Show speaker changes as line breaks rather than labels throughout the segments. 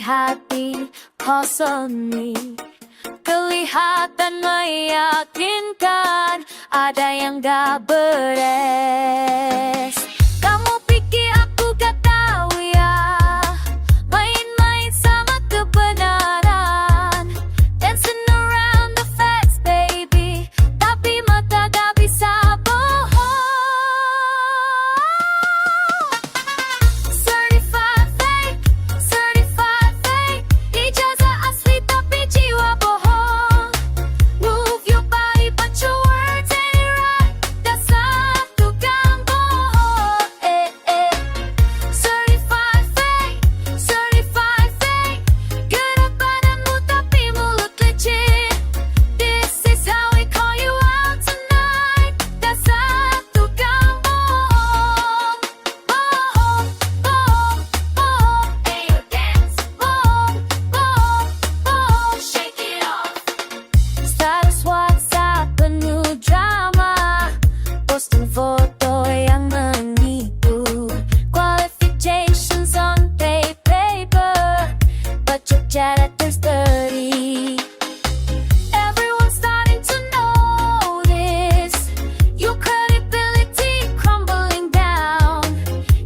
hati kosong. Kelihatan meyakinkan, ada yang gak beres. Kamu pikir aku gak tahu ya, main-main sama kebenaran, dancing around the facts baby, tapi mata gak bisa bohong. Certified fake, certified fake, ijazah asli tapi jiwa bohong. Move your body but your words ain't right, dasar tukang bohong. Certified fake, certified fake, gerak badanmu tapi mulut licin. This is how we call you out tonight, dasar tukang bohong. Bohong, bohong, bohong, ayo dance. Bohong, bohong, bohong, shake it off. Status WhatsApp penuh drama, posting foto yang menipu. Qualifications on paper, but your character's dirty. Everyone's starting to notice your credibility crumbling down.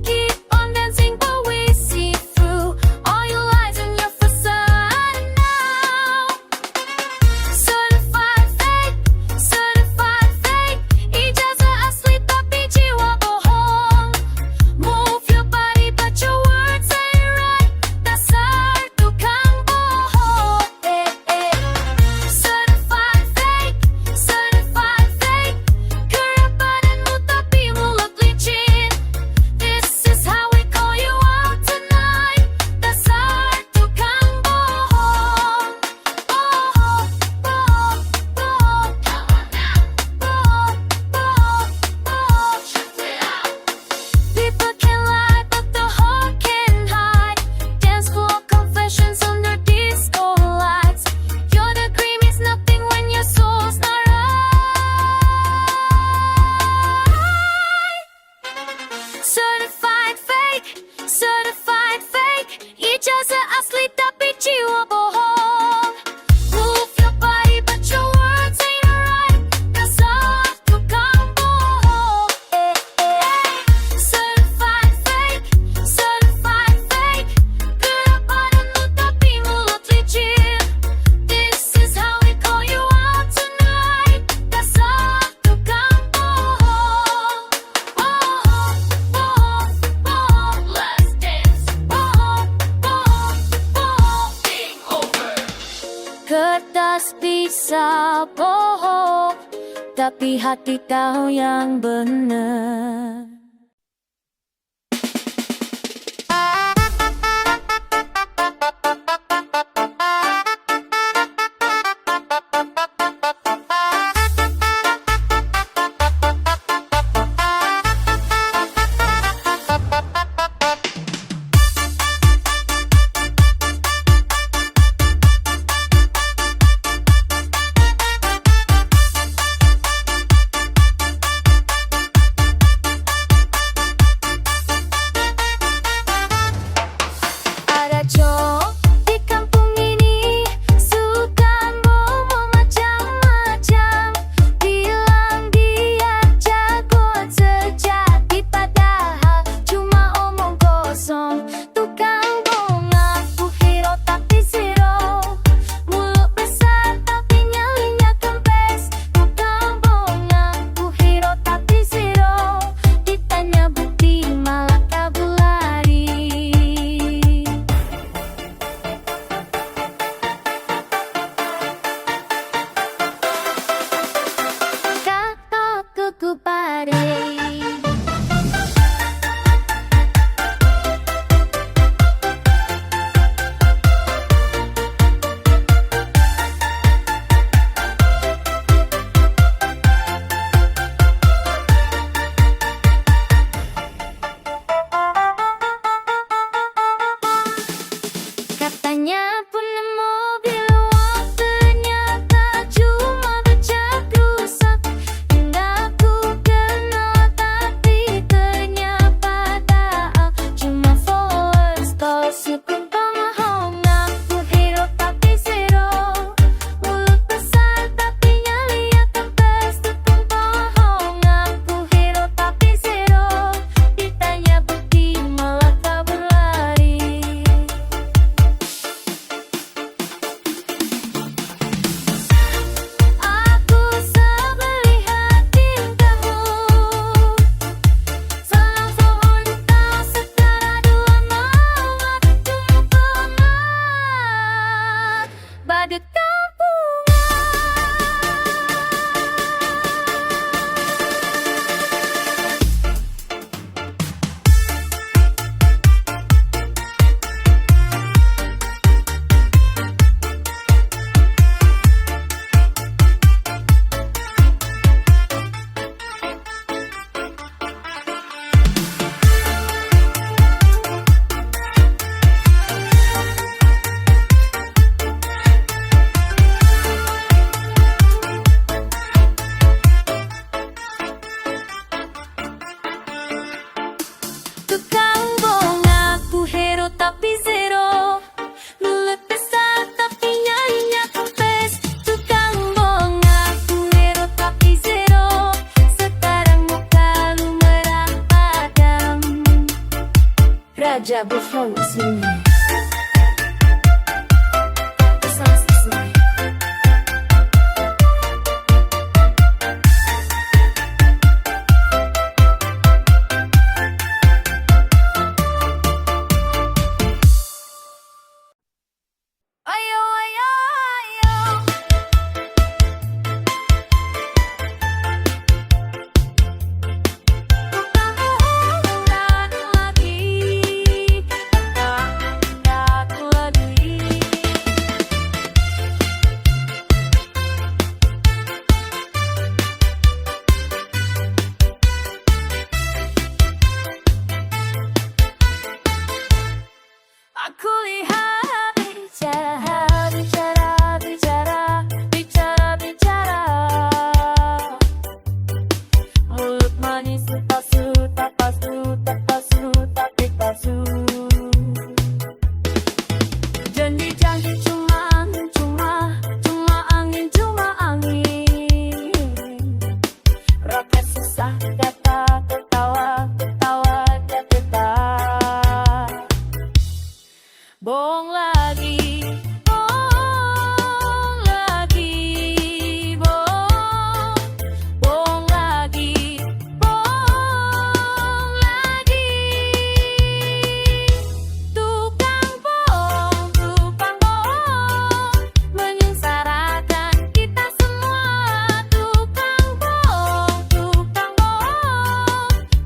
Keep on dancing, but we see through all your lies and your facade now. Certified fake, ijazah asli tapi jiwa bohong. Move your body but your words ain't right, dasar tukang bohong. Certified fake, gerak badanmu tapi mulut licin. This is how we call you out tonight, dasar tukang bohong. Bohong, bohong, bohong, come on now. Bohong, bohong, bohong, shoot it out. People can lie but the heart can hide. Dance floor confessions under disco lights. Your degree means nothing when your soul's not right. Certified fake, ijazah asli tapi jiwa bohong. Move your body but your words ain't right, dasar tukang bohong. Certified fake, gerak badanmu tapi mulut licin. This is how we call you out tonight, dasar tukang bohong. Bohong, bohong, bohong, let's dance. Bohong, bohong, bohong, game over. Kertas bisa bohong, tapi hati tahu yang benar. pada kampungan. Tukang bohong aku hero tapi zero, mulut besar tapi nyanyinya kempes. Tukang bohong aku hero tapi zero, sekarang muka lu merah padam. Raja bohong aslinya. Ayo, ayo, ayo. Tukang bohong datang lagi, datang lagi. Aku lihat bicara, bicara, bicara, bicara, bicara. Mulut manis tak palsu, tak palsu, tak palsu, tapi palsu. Janji-janji cuma angin, cuma angin. Roket susah kata, tertawa, tertawa, kata. Bohong lagi, bohong lagi, bohong lagi, bohong lagi. Tukang bohong menyengsarakan kita semua. Tukang bohong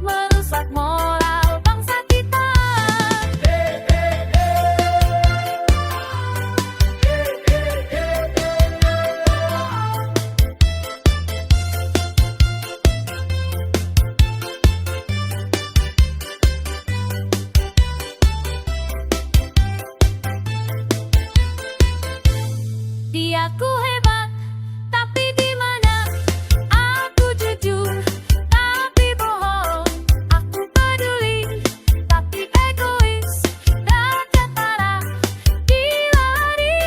merusak moral bangsa kita. Diaku hebat, tapi di mana? Aku jujur, tapi bohong. Aku peduli, tapi egois. Raja parah, dilari.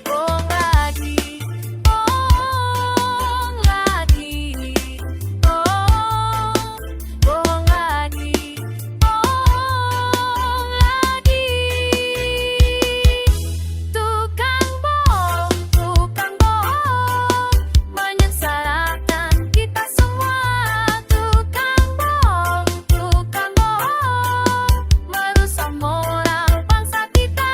Bohong lagi, bohong lagi, bohong lagi, bohong lagi. Tukang bohong menyengsarakan kita semua. Tukang bohong merusak moral bangsa kita.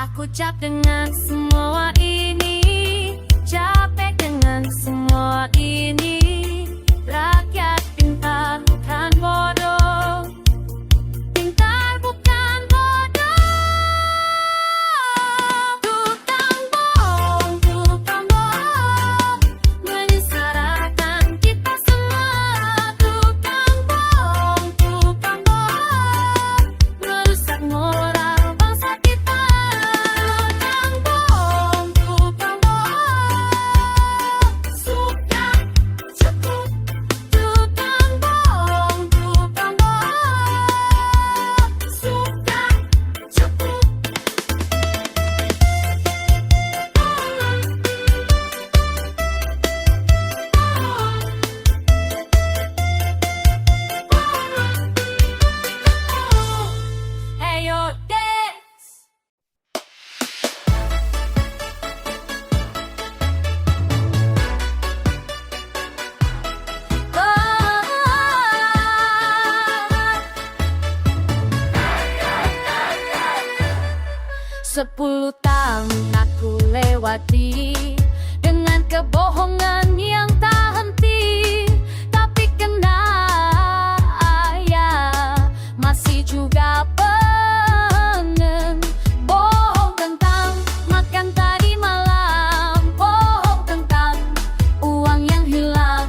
Aku capek dengan semua ini, capek dengan semua ini. Rakyat pintar bukan bodoh, pintar bukan bodoh. Tukang bohong menyengsarakan kita semua. Tukang bohong merusak moral bangsa kita. Tukang bohong suka 10 tahun aku lewati dengan kebohongan yang tak henti. Tapi kenapa masih juga pengen bohong tentang makan tadi malam, bohong tentang uang yang hilang,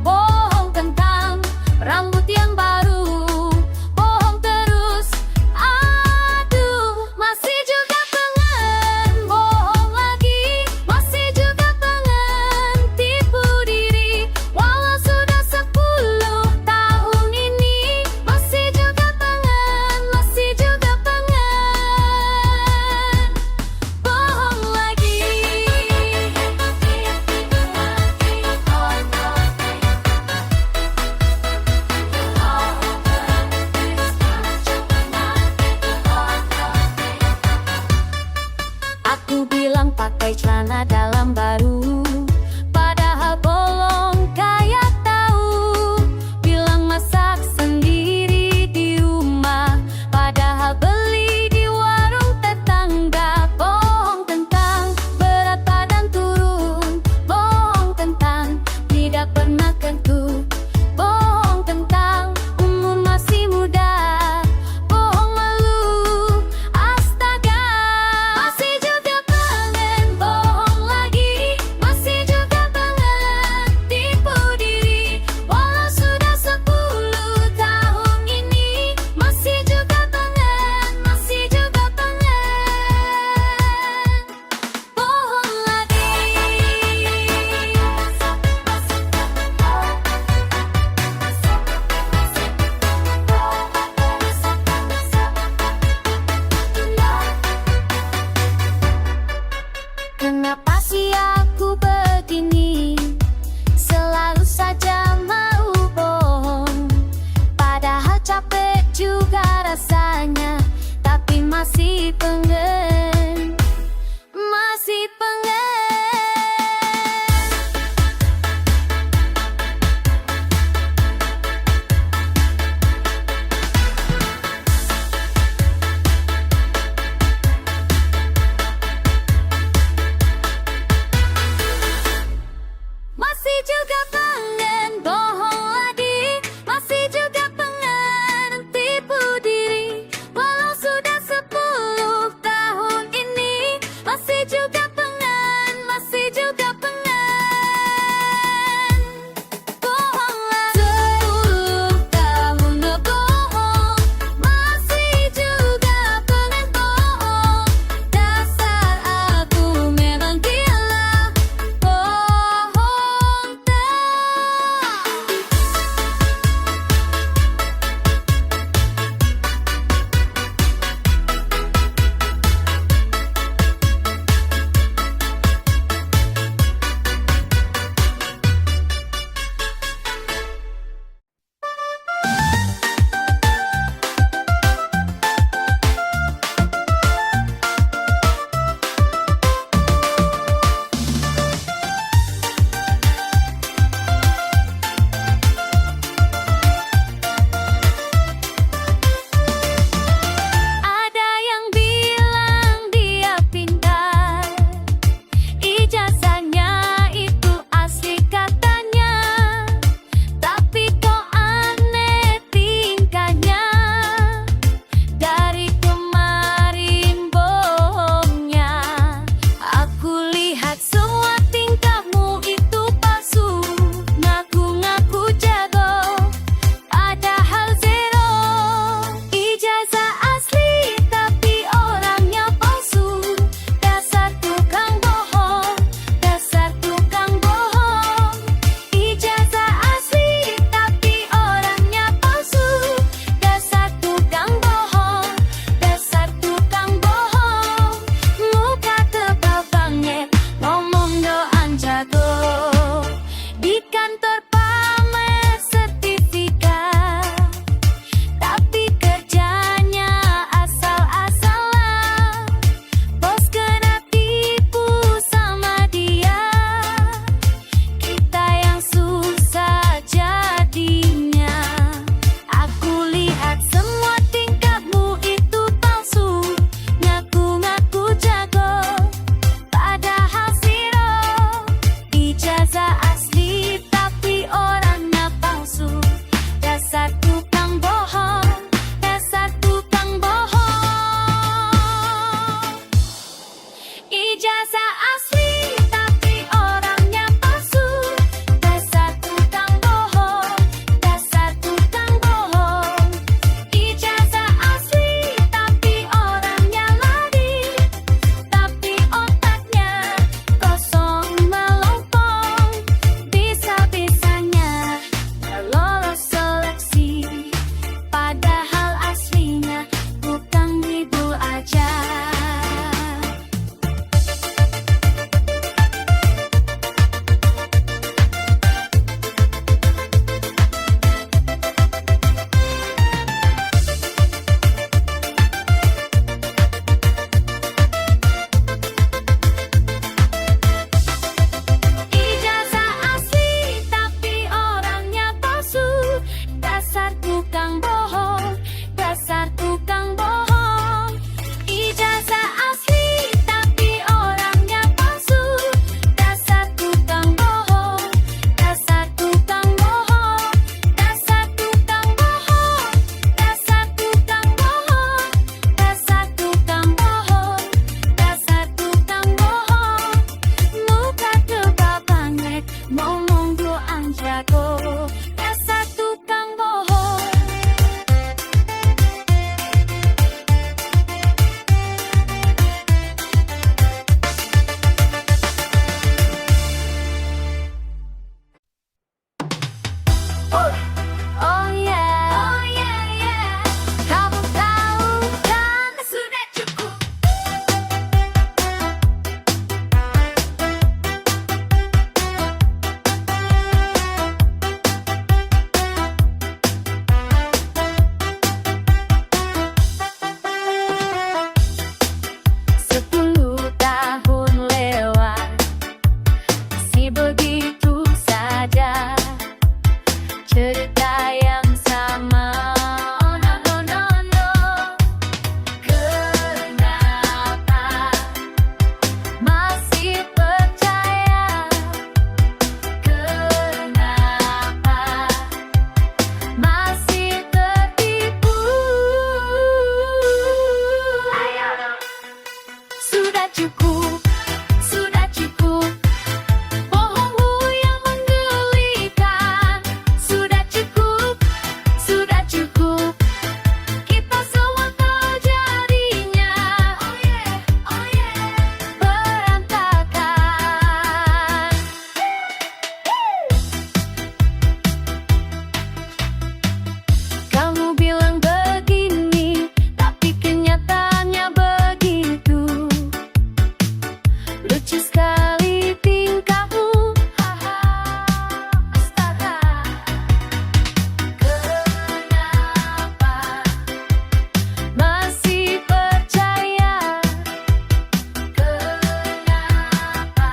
bohong tentang rambut yang baru, bohong terus. Aduh, masih juga pengen bohong lagi, masih juga pengen tipu diri. Walau sudah 10 tahun ini, masih juga pengen bohong lagi. Aku bilang pakai celana dalam baru, padahal bolong kayak tahu. Bilang masak sendiri di rumah, padahal beli di warung tetangga. Bohong tentang berat badan turun, bohong tentang tidak pernah kentut, bohong tentang umur masih muda, bohong malu. Astaga, masih juga pengen bohong lagi, masih Sudah cukup, sudah cukup. Bohongmu yang menggelikan. Sudah cukup, sudah cukup. Kita semua tahu jadinya. Oh yeah, oh yeah. Berantakan. Kamu bilang begini, tapi kenyataannya begitu. Lucu sekali tingkahmu, haha, astaga. Kenapa masih percaya? Kenapa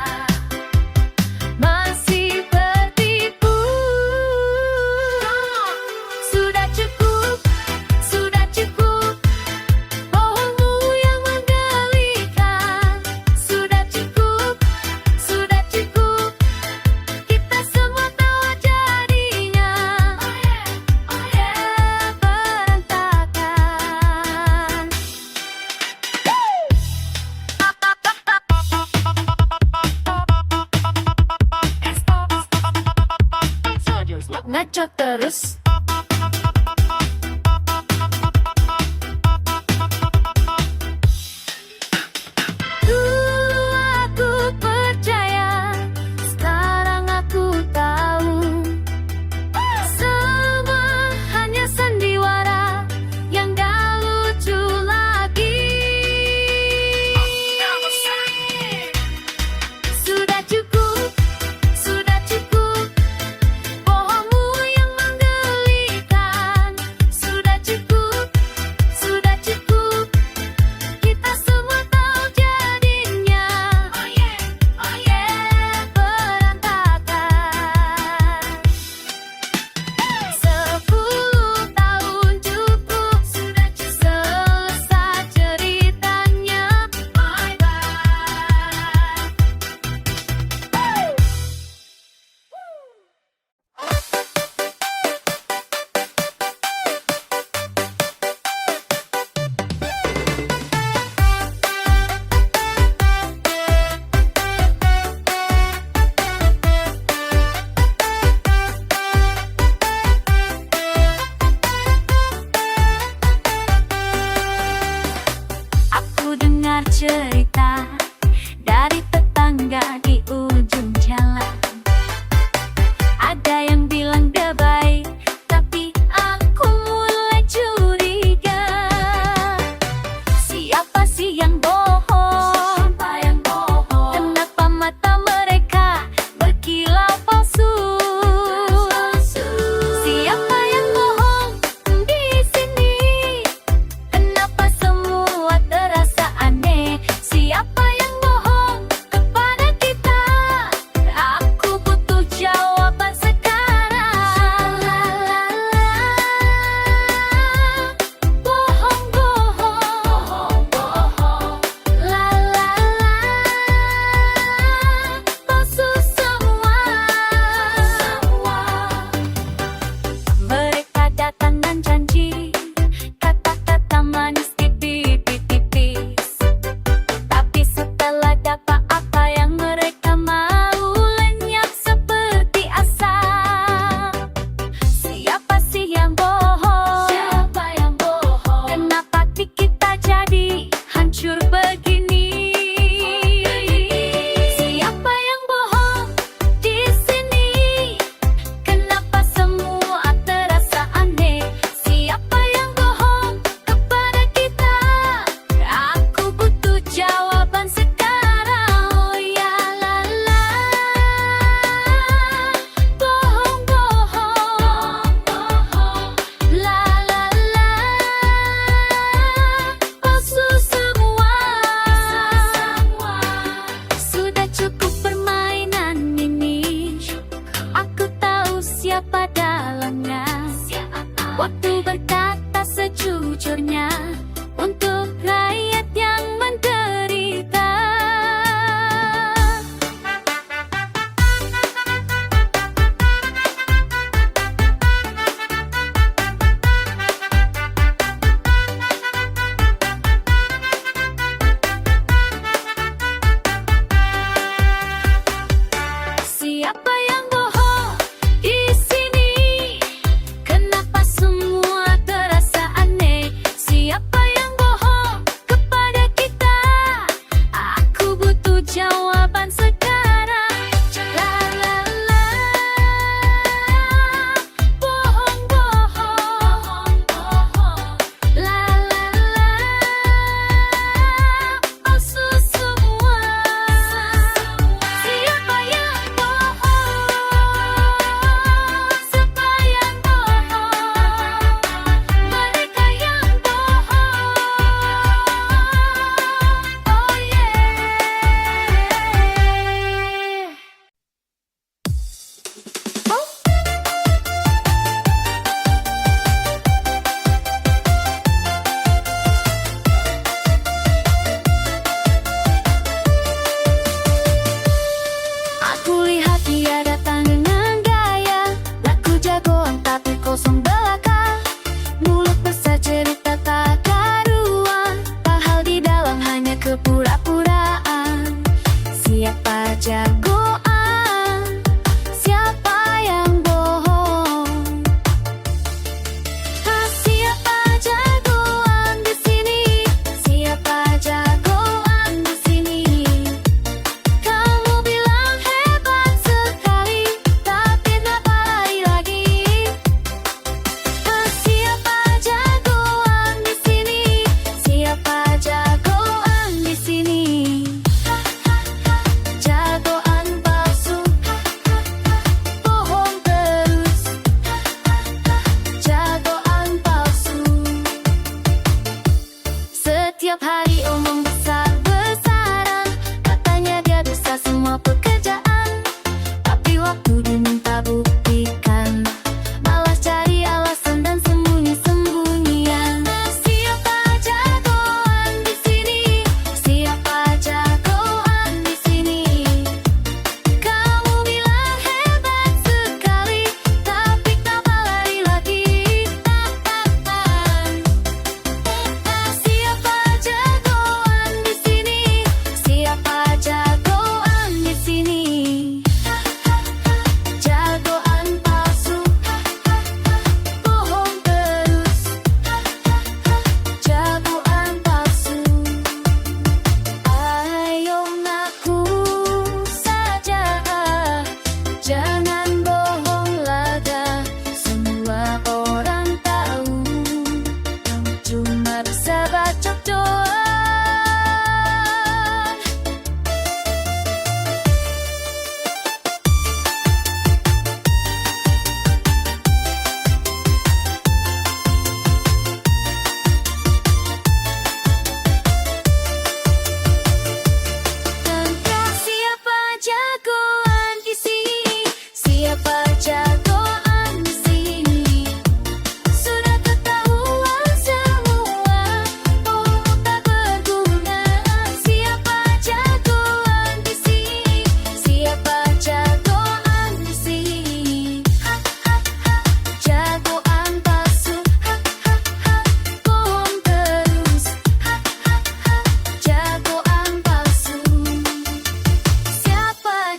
masih tertipu? Sudah cukup, sudah cukup. Bohongmu yang menggelikan. Sudah cukup, sudah cukup. Kita semua tahu jadinya. Oh yeah, berantakan. Ngaco terus. Dulu aku percaya, sekarang aku tahu. Semua hanya sandiwara yang gak lucu lagi. Sudah cukup, sudah cukup. Bohongmu yang menggelikan.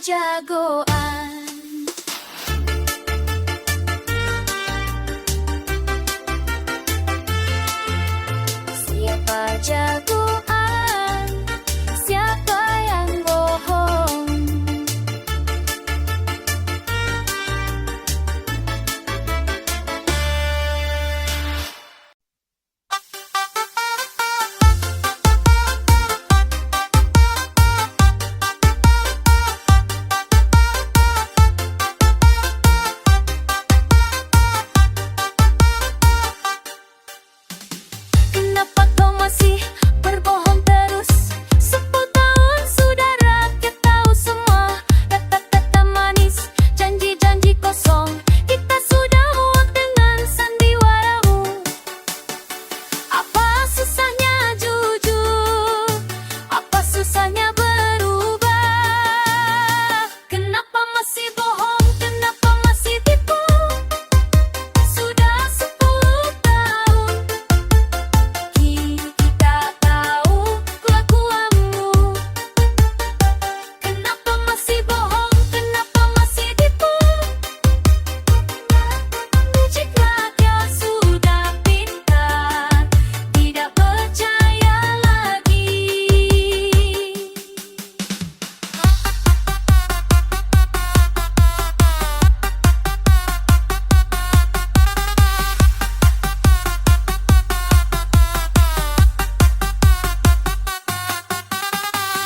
jagoan? Siapa jagoan? Siapa yang bohong? Kenapa kau masih berbohong terus? 10 tahun sudah rakyat tahu semua. Kata-kata manis, janji-janji kosong. Kita sudah muak dengan sandiwaramu. Apa susahnya jujur? Apa susahnya berubah? Kenapa masih bohong? Kenapa masih tipu? Sudah 10 tahun kita tahu kelakuanmu. Kenapa masih bohong? Kenapa masih tipu? Jika dia sudah pintar, tidak percaya lagi.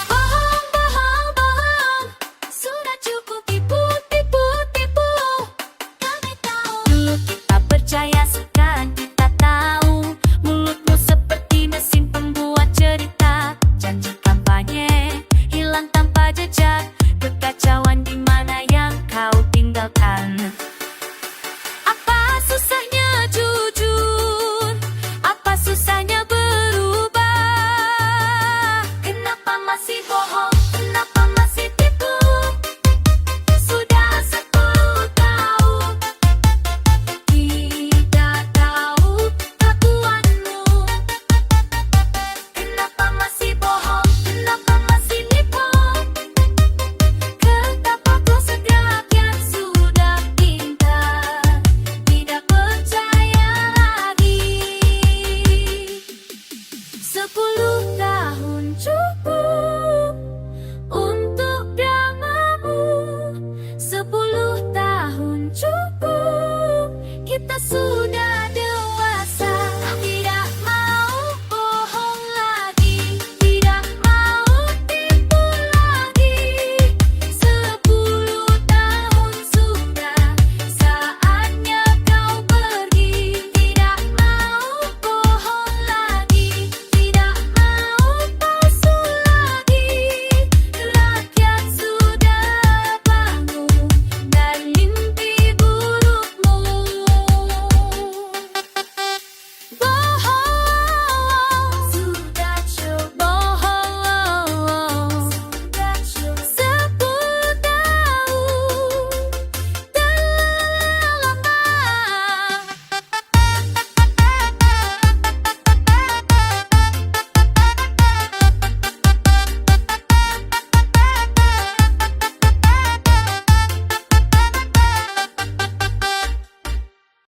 Bohong, bohong, bohong. Sudah cukup tipu, tipu, tipu. Kami tahu. Dulu kita percaya, sekarang kita tahu. Mulutmu seperti mesin pembuat cerita. Janji kampanye hilang tanpa jejak. Kekacauan di mana yang kau tinggalkan? Apa susahnya jujur? Apa susahnya berubah? Kenapa masih bohong?